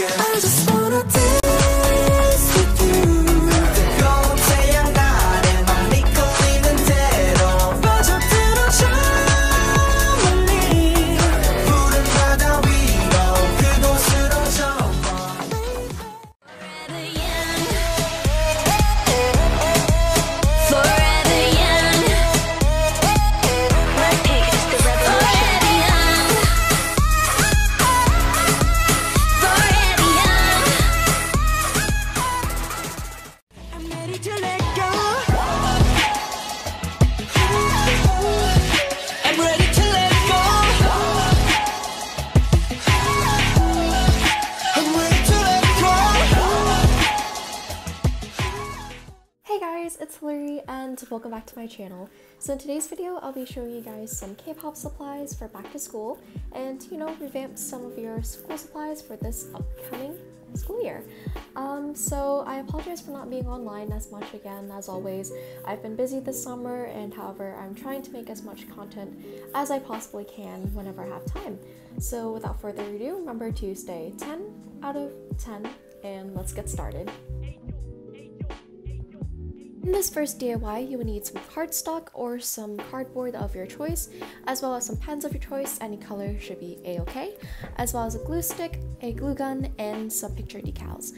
I just wanna dance with you. 뜨거운 태양 아래 맘이 끌리는 대로 빠져들어져 멀리 푸른 바다 위로 그곳으로 전부. Forever young. BLACKPINK is the revolution. Forever young. I'm ready to let go. I'm ready to let go. I'm ready to let go. Hey guys, it's Hilary and welcome back to my channel. So in today's video, I'll be showing you guys some K-pop supplies for back to school and, revamp some of your school supplies for this upcoming school year. So I apologize for not being online as much again. As always, I've been busy this summer, and however, I'm trying to make as much content as I possibly can whenever I have time. So without further ado, remember to stay 10 out of 10 and let's get started. In this first DIY, you will need some cardstock or some cardboard of your choice, as well as some pens of your choice. Any color should be a-okay, as well as a glue stick, a glue gun, and some picture decals.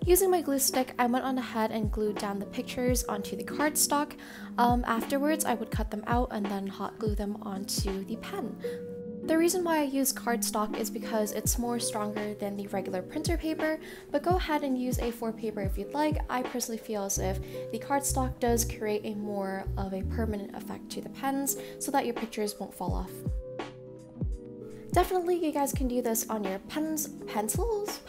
Using my glue stick, I went on ahead and glued down the pictures onto the cardstock. Afterwards, I would cut them out and then hot glue them onto the pen. The reason why I use cardstock is because it's more stronger than the regular printer paper, but go ahead and use A4 paper if you'd like. I personally feel as if the cardstock does create a more of a permanent effect to the pens so that your pictures won't fall off. Definitely you guys can do this on your pencils.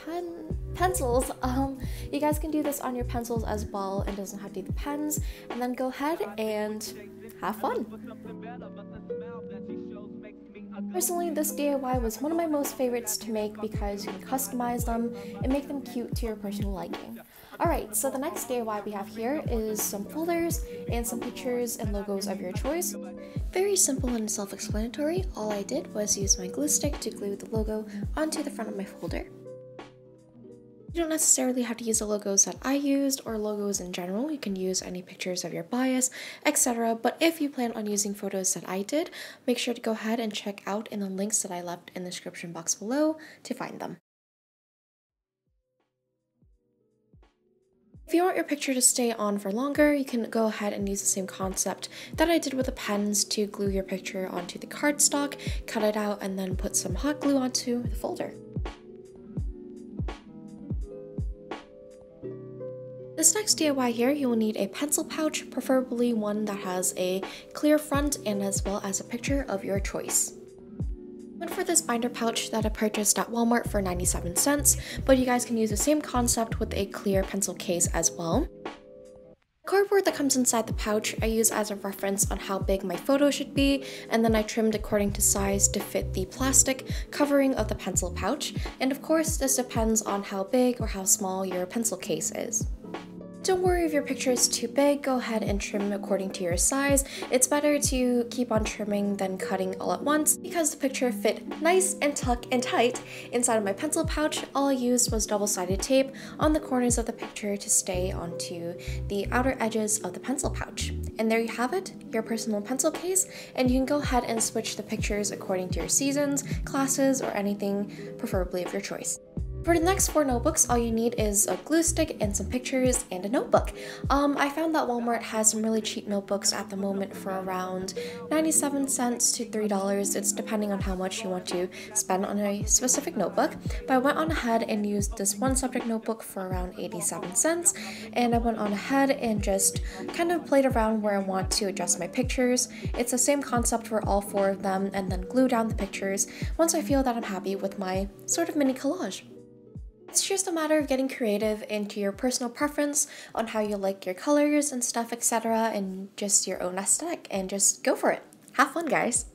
You guys can do this on your pencils as well, and doesn't have to be the pens, and then go ahead and have fun. Personally, this DIY was one of my most favorites to make because you can customize them and make them cute to your personal liking. Alright, so the next DIY we have here is some folders and some pictures and logos of your choice. Very simple and self-explanatory. All I did was use my glue stick to glue the logo onto the front of my folder. You don't necessarily have to use the logos that I used or logos in general. You can use any pictures of your bias, etc. But if you plan on using photos that I did, make sure to go ahead and check out in the links that I left in the description box below to find them. If you want your picture to stay on for longer, you can go ahead and use the same concept that I did with the pens to glue your picture onto the cardstock, cut it out, and then put some hot glue onto the folder. This next DIY here, you will need a pencil pouch, preferably one that has a clear front and as well as a picture of your choice. Went for this binder pouch that I purchased at Walmart for 97 cents, but you guys can use the same concept with a clear pencil case as well. The cardboard that comes inside the pouch I use as a reference on how big my photo should be, and then I trimmed according to size to fit the plastic covering of the pencil pouch, and of course this depends on how big or how small your pencil case is. Don't worry if your picture is too big, go ahead and trim according to your size. It's better to keep on trimming than cutting all at once because the picture fit nice and tucked and tight inside of my pencil pouch. All I used was double-sided tape on the corners of the picture to stay onto the outer edges of the pencil pouch. And there you have it, your personal pencil case, and you can go ahead and switch the pictures according to your seasons, classes, or anything preferably of your choice. For the next 4 notebooks, all you need is a glue stick and some pictures and a notebook. I found that Walmart has some really cheap notebooks at the moment for around 97 cents to $3. It's depending on how much you want to spend on a specific notebook. But I went on ahead and used this one subject notebook for around 87 cents. And I went on ahead and just kind of played around where I want to adjust my pictures. It's the same concept for all 4 of them, and then glue down the pictures once I feel that I'm happy with my sort of mini collage. It's just a matter of getting creative into your personal preference on how you like your colors and stuff, etc., and just your own aesthetic, and just go for it. Have fun, guys!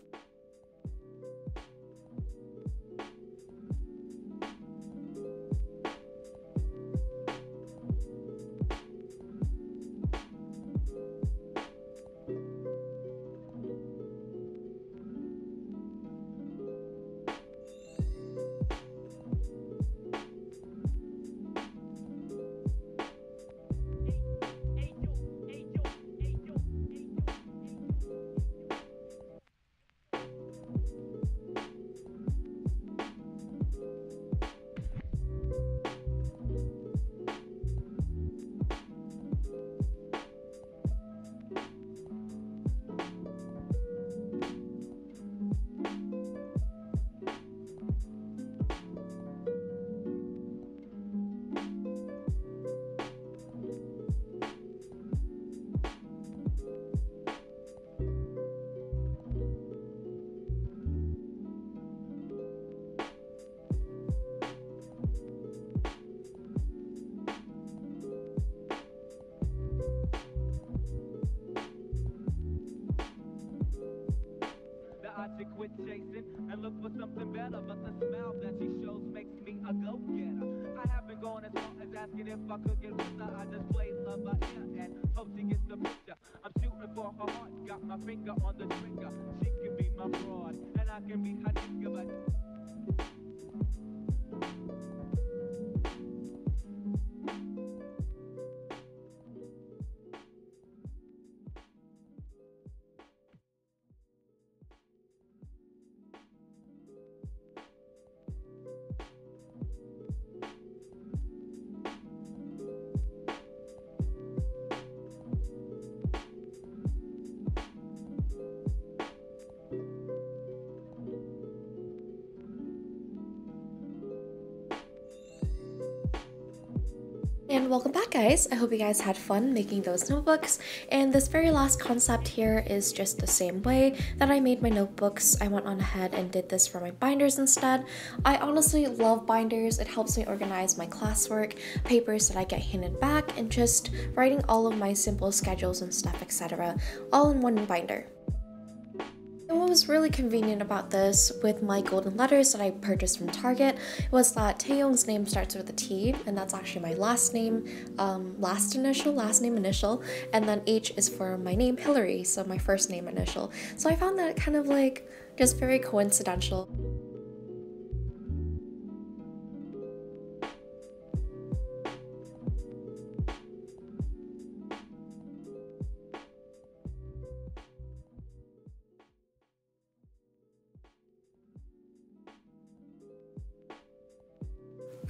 nothing better, but the smile that she shows makes me a go-getter. I haven't gone as far as asking if I could get with her. I just play love by ear and hope she gets the picture. I'm shooting for her heart, got my finger on the trigger. She can be my broad, and I can be her nigga, but And welcome back, guys. I hope you guys had fun making those notebooks, and this very last concept here is just the same way that I made my notebooks. I went on ahead and did this for my binders instead. I honestly love binders. It helps me organize my classwork, papers that I get handed back, and just writing all of my simple schedules and stuff, etc. all in one binder. And what was really convenient about this with my golden letters that I purchased from Target was that Taeyong's name starts with a T, and that's actually my last name initial, and then H is for my name Hillary, so my first name initial. So I found that kind of like just very coincidental.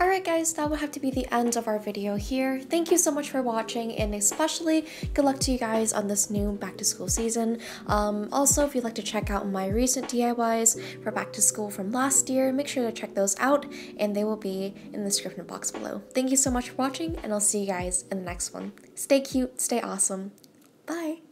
Alright guys, that would have to be the end of our video here. Thank you so much for watching, and especially good luck to you guys on this new back to school season. Also, if you'd like to check out my recent DIYs for back to school from last year, make sure to check those out, and they will be in the description box below. Thank you so much for watching, and I'll see you guys in the next one. Stay cute, stay awesome. Bye!